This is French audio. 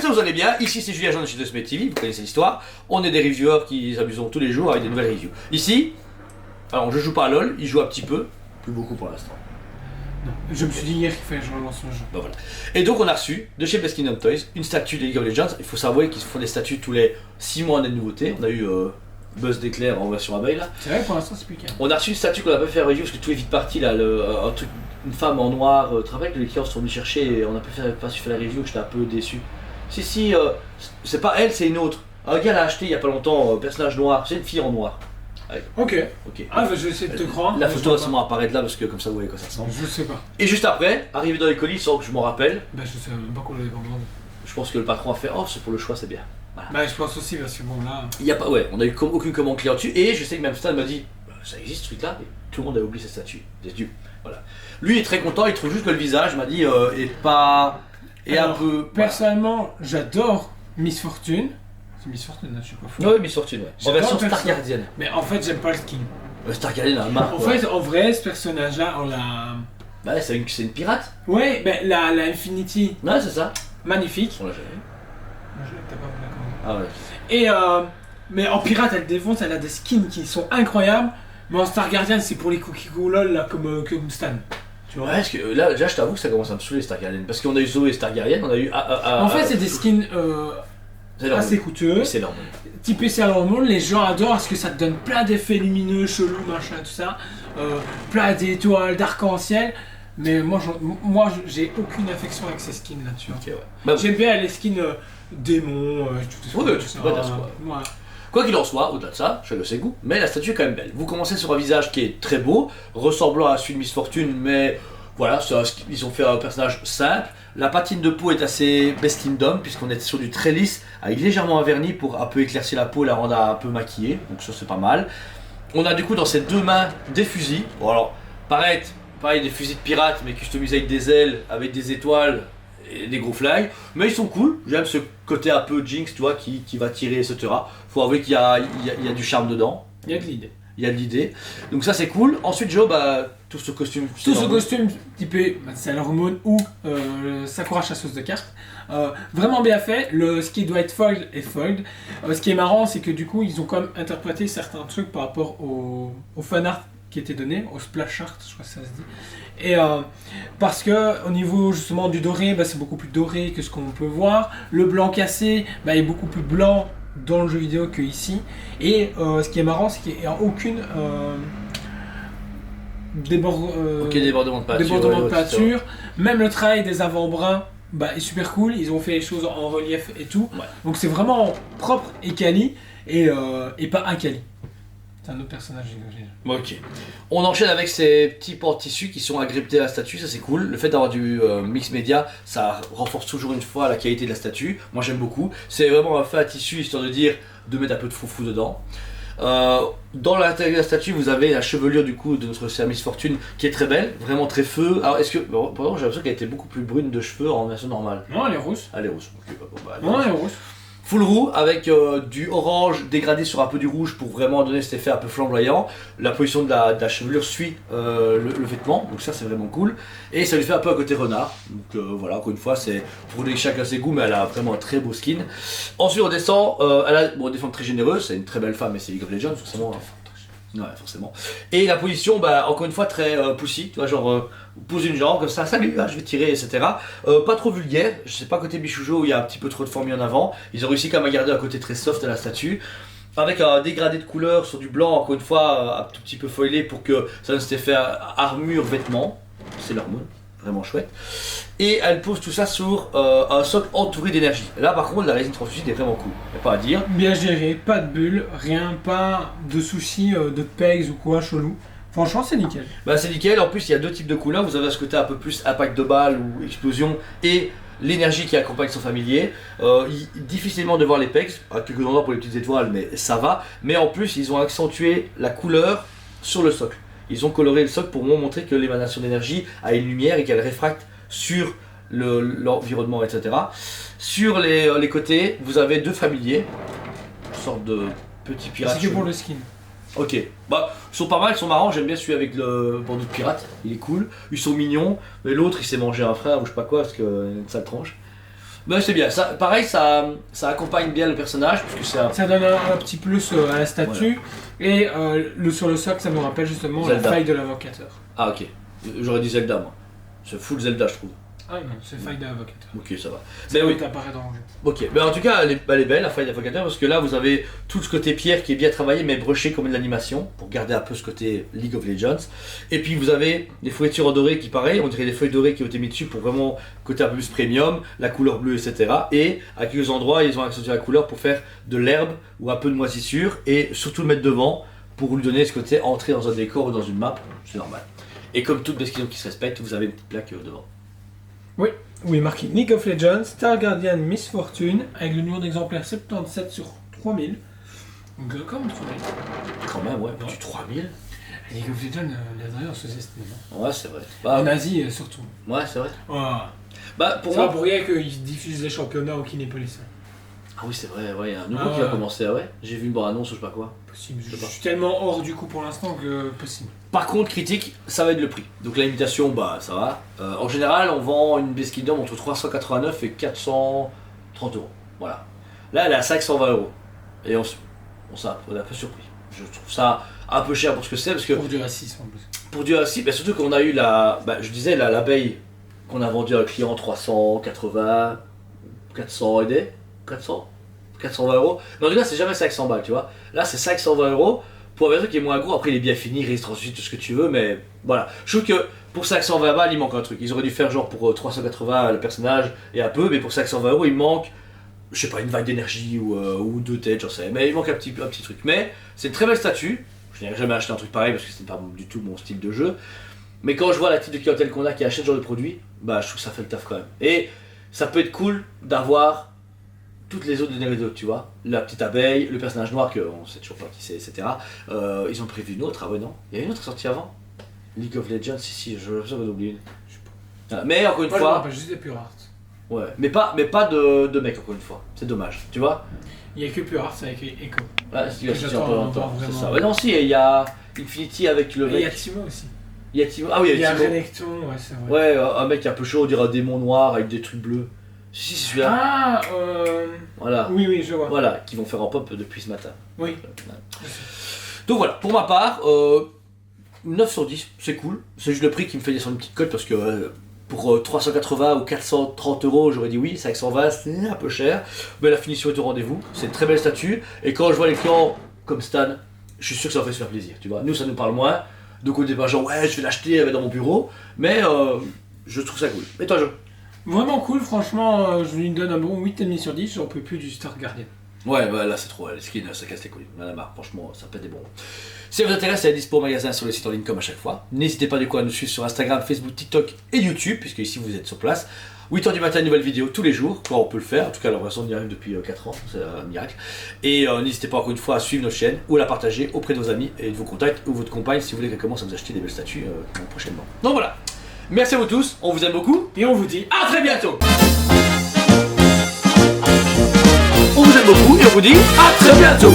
que vous allez bien, ici c'est Julien Jean de chez The Smith TV, vous connaissez l'histoire. On est des reviewers qui s'amusent tous les jours avec des nouvelles reviews. Ici, alors je joue pas à LoL, il joue un petit peu, plus beaucoup pour l'instant. Non, je me suis dit hier qu'il fallait que je relance le jeu. Ben voilà. Et donc on a reçu de chez Best Kingdom Toys une statue de League of Legends. Il faut savoir qu'ils font des statues tous les 6 mois des nouveautés. On a eu Buzz d'éclair en version abeille là. C'est vrai, pour l'instant c'est plus calme. On a reçu une statue qu'on a pas fait review parce que tout est vite parti là, un truc, une femme en noir, tu te rappelles que les clients sont venus chercher et on a pas su faire la review, que j'étais un peu déçu. Si, c'est pas elle, c'est une autre. Un gars l'a acheté il y a pas longtemps, personnage noir, c'est une fille en noir. Allez. Ok. Ok. Ah, bah, je vais essayer de te croire. La photo va sûrement apparaître là parce que comme ça vous voyez quoi ça ressemble. Je sais pas. Et juste après, arrivé dans les colis sans que je m'en rappelle, Bah, je sais même pas qu'on l'avait commandé. je pense que le patron a fait oh c'est pour le choix c'est bien. Voilà. Bah, je pense aussi parce que bon là. Il y a pas, ouais, on a eu aucune commande client dessus et je sais que même Stan m'a dit bah, ça existe ce truc là, mais tout le monde a oublié cette statue. C'est Dieu. Voilà. Lui est très content, il trouve juste que le visage m'a dit est pas. Et un peu. Personnellement, j'adore Miss Fortune. C'est Miss Fortune, là, je sais pas fou. Voilà. Ouais, Miss Fortune, ouais. En J'adore version le Star perso. Guardian. Mais en fait, j'aime pas le skin. Star Guardian a un marque. En fait, en vrai, ce personnage-là, on l'a. Bah, c'est une pirate. Ouais, ben la Infinity, Ouais, c'est ça. magnifique. On l'a jamais vu. T'as pas vu la Ah commande. ouais. Et mais en pirate, elle défonce, elle a des skins qui sont incroyables. Mais en Star Guardian, c'est pour les cookies lol là, comme Stan. Tu vois. Ouais, parce que là, déjà, je t'avoue que ça commence à me saouler Star Guardian. Parce qu'on a eu Zoé Star Guardian, on a eu. En fait, c'est des skins assez coûteux. C'est énorme. Typé Sailor Moon, les gens adorent parce que ça te donne plein d'effets lumineux, chelous, machin, tout ça. Plein d'étoiles, d'arc-en-ciel. Mais moi, j'ai aucune affection avec ces skins là-dessus. Ok, ouais. Bah, J'aime bien les skins démons, tout Ouais, tout tu ça. peux pas dire ça, quoi. Voilà. Quoi qu'il en soit, au-delà de ça, chacun ses goûts, mais la statue est quand même belle. Vous commencez sur un visage qui est très beau, ressemblant à celui de Miss Fortune, mais voilà, ils ont fait un personnage simple. La patine de peau est assez Best Kingdom, puisqu'on est sur du très lisse, avec légèrement un vernis pour un peu éclaircir la peau et la rendre un peu maquillée, donc ça c'est pas mal. On a du coup dans ses deux mains des fusils. Bon alors, pareil des fusils de pirates, mais customisés avec des ailes, avec des étoiles et des gros flags, mais ils sont cool. J'aime ce côté un peu Jinx, tu vois, qui va tirer, etc. Faut avouer qu'il y a du charme dedans. Il y a de l'idée. Il y a de l'idée. Donc ça c'est cool. Ensuite Joe, bah, tout ce costume. Tout ce costume typé Sailor Moon ou Sakura chasseuse de cartes, vraiment bien fait. Ce qui doit être foiled est foiled. Ce qui est marrant, c'est que du coup, ils ont quand même interprété certains trucs par rapport au fan art qui était donné, au splash art, je crois que ça se dit. Et parce que au niveau justement du doré, bah, c'est beaucoup plus doré que ce qu'on peut voir. Le blanc cassé bah, est beaucoup plus blanc dans le jeu vidéo que ici. Et ce qui est marrant, c'est qu'il n'y a aucune débordement de peinture. Débordement de peinture. Même le travail des avant-bras bah, est super cool. Ils ont fait les choses en relief et tout. Ouais. Donc c'est vraiment propre et quali et pas inquali. C'est un autre personnage. Ok. On enchaîne avec ces petits porte-tissus qui sont agrippés à la statue, ça c'est cool. Le fait d'avoir du mix média, ça renforce toujours une fois la qualité de la statue. Moi j'aime beaucoup. C'est vraiment un fait à tissu histoire de dire de mettre un peu de foufou dedans. Dans l'intérieur de la statue, vous avez la chevelure du coup de notre Miss Fortune qui est très belle, vraiment très feu. Alors est-ce que, bon, j'ai l'impression qu'elle était beaucoup plus brune de cheveux en version normale. Non, elle est rousse. Elle est rousse. Okay, bah, Non, elle est rousse. Full roux avec du orange dégradé sur un peu du rouge pour vraiment donner cet effet un peu flamboyant. La position de la chevelure suit le vêtement, donc ça c'est vraiment cool. Et ça lui fait un peu un côté renard. Donc voilà, encore une fois, c'est pour chacun ses goûts, mais elle a vraiment un très beau skin. Ensuite on descend, elle a des formes très généreuses, c'est une très belle femme et c'est League of Legends forcément. Ouais, forcément. Et la position, bah, encore une fois, très pussy, tu vois, genre, pose une jambe comme ça, salut, je vais tirer, etc. Pas trop vulgaire, je sais pas côté Bichoujo où il y a un petit peu trop de forme mis en avant. Ils ont réussi quand même à garder un côté très soft à la statue. Avec un dégradé de couleur sur du blanc, encore une fois, un tout petit peu foilé pour que ça donne cet effet armure, vêtements. C'est leur mode, vraiment chouette. Et elle pose tout ça sur un socle entouré d'énergie. Là par contre la résine translucide est vraiment cool, y'a pas à dire. Bien géré, pas de bulles, rien, pas de soucis de pegs ou quoi chelou. Franchement c'est nickel. Bah c'est nickel, en plus il y a deux types de couleurs, vous avez ce côté un peu plus impact de balle ou explosion et l'énergie qui accompagne son familier. Difficilement de voir les pegs, à quelques endroits pour les petites étoiles mais ça va. Mais en plus ils ont accentué la couleur sur le socle. Ils ont coloré le socle pour montrer que l'émanation d'énergie a une lumière et qu'elle réfracte sur l'environnement, etc. Sur les côtés, vous avez deux familiers, une sorte de petits pirates. C'est que pour le skin. Ok, bah ils sont pas mal, ils sont marrants, j'aime bien celui avec le bandeau de pirate, il est cool. Ils sont mignons, mais l'autre il s'est mangé un frère ou je sais pas quoi parce qu'il a une sale tranche. Bah c'est bien, ça, pareil ça accompagne bien le personnage puisque c'est un... Ça donne un petit plus à la statue. Et sur le socle, ça me rappelle justement Zelda. la faille de l'invocateur. Ah ok, j'aurais dit Zelda moi. C'est full Zelda je trouve. Ah non, c'est faille de l'invocateur. Ok ça va. C'est Mais oui, qui apparaît dans le jeu. ok. Mais en tout cas elle est belle la faille d'avocateur parce que là vous avez tout ce côté pierre qui est bien travaillé mais broché comme de l'animation pour garder un peu ce côté League of Legends. Et puis vous avez des fournitures en doré qui pareil, on dirait des feuilles dorées qui ont été mises dessus pour vraiment côté un peu plus premium, la couleur bleue etc. Et à quelques endroits ils ont accentué la couleur pour faire de l'herbe ou un peu de moisissure et surtout le mettre devant pour lui donner ce côté entrer dans un décor ou dans une map, c'est normal. Et comme toute Beskidon qui se respecte, vous avez une petite plaque devant. Oui, marqué League of Legends, Star Guardian Miss Fortune, avec le nombre d'exemplaires 77 sur 3000. Donc quand même 3000. Quand même, ouais, Ouais. du 3000. League of Legends, les derrière se sous-estime. Ouais, c'est vrai. Bah, En Asie surtout. ouais, c'est vrai. Ouais. Bah, pour C'est pas moi. pour rien qu'ils diffusent les championnats au Kinépolis. Ah oui, c'est vrai, ouais, il y a un nouveau Ah qui va ouais. commencer, ah ouais. J'ai vu une bande-annonce ou je sais pas quoi. Possible. Je Je sais pas. suis tellement hors du coup pour l'instant que possible. Par contre, critique, ça va être le prix. Donc la limitation, bah, ça va. En général, on vend une Beskidon entre 389 et 430 euros. Voilà. Là, elle est à 520 euros. Et on est un peu surpris. Je trouve ça un peu cher pour ce que c'est, parce que Pour du A6 en plus. pour du assis, bah, surtout qu'on a eu je disais, l'abeille qu'on a vendue à un client 380, 400 et des 420 euros. Mais en tout cas, c'est jamais 500 balles, tu vois. Là, c'est 520 euros pour un truc qui est moins gros. Après, il est bien fini, il reste ensuite tout ce que tu veux, mais voilà. Je trouve que pour 520 balles, il manque un truc. Ils auraient dû faire genre pour 380 le personnage et un peu, mais pour 520 euros, il manque, je sais pas, une vague d'énergie ou deux têtes, j'en sais. Mais il manque un petit truc. Mais c'est une très belle statue. Je n'aurais jamais acheté un truc pareil parce que c'est pas du tout mon style de jeu. Mais quand je vois la type de clientèle qu'on a qui achète ce genre de produit, bah je trouve que ça fait le taf quand même. Et ça peut être cool d'avoir toutes les autres de tu vois. La petite abeille, le personnage noir que on sait toujours pas qui c'est, etc. Ils ont prévu une autre, ah ouais non. Il y a une autre sortie avant. League of Legends, si, je vais en oublier une. Je sais pas. Ah, mais encore une Moi, je me fois, rappelle juste des Pure Art. ouais, mais pas de mec encore une fois. C'est dommage, tu vois. Il n'y a que Pure Art avec Echo. Ouais, c'est Que pas j'attends longtemps, c'est vraiment. ça. Ouais non si, il y a Infinity avec le Et il y a mec. Timo aussi. Il y a Timo. Ah oui, Il y a Timo. Renekton, ouais, c'est vrai. Ouais, un mec un peu chaud, on dirait un démon noir avec des trucs bleus. Si, c'est celui-là. Ah, Voilà. oui, je vois. Voilà, qui vont faire en pop depuis ce matin. Oui. Donc voilà, pour ma part, 9 sur 10, c'est cool. C'est juste le prix qui me fait descendre une petite cote parce que pour 380 ou 430 euros, j'aurais dit oui, 520, c'est un peu cher. Mais la finition est au rendez-vous, c'est une très belle statue. Et quand je vois les clients comme Stan, je suis sûr que ça va faire super plaisir, tu vois. Nous, ça nous parle moins. Donc on dit pas genre, ouais, je vais l'acheter, elle va dans mon bureau. Mais je trouve ça cool. Et toi, Jo? Vraiment cool, franchement, je lui donne un bon 8,5 sur 10, j'en peux plus du Star Guardian. Ouais, là c'est trop, les skins, ça casse les couilles. On en a marre, franchement, ça pète des bons. Si ça vous intéresse, c'est à dispo au magasin sur le site en ligne comme à chaque fois. N'hésitez pas du coup à nous suivre sur Instagram, Facebook, TikTok et YouTube, puisque ici vous êtes sur place. 8h du matin, une nouvelle vidéo tous les jours, quand on peut le faire. En tout cas, la version on y arrive depuis 4 ans, c'est un miracle. Et n'hésitez pas encore une fois à suivre notre chaîne ou à la partager auprès de vos amis et de vos contacts ou votre compagne si vous voulez qu'elle commence à vous acheter des belles statues prochainement. Donc voilà, merci à vous tous, on vous aime beaucoup. Et on vous dit À très bientôt. On vous aime beaucoup et on vous dit à très bientôt.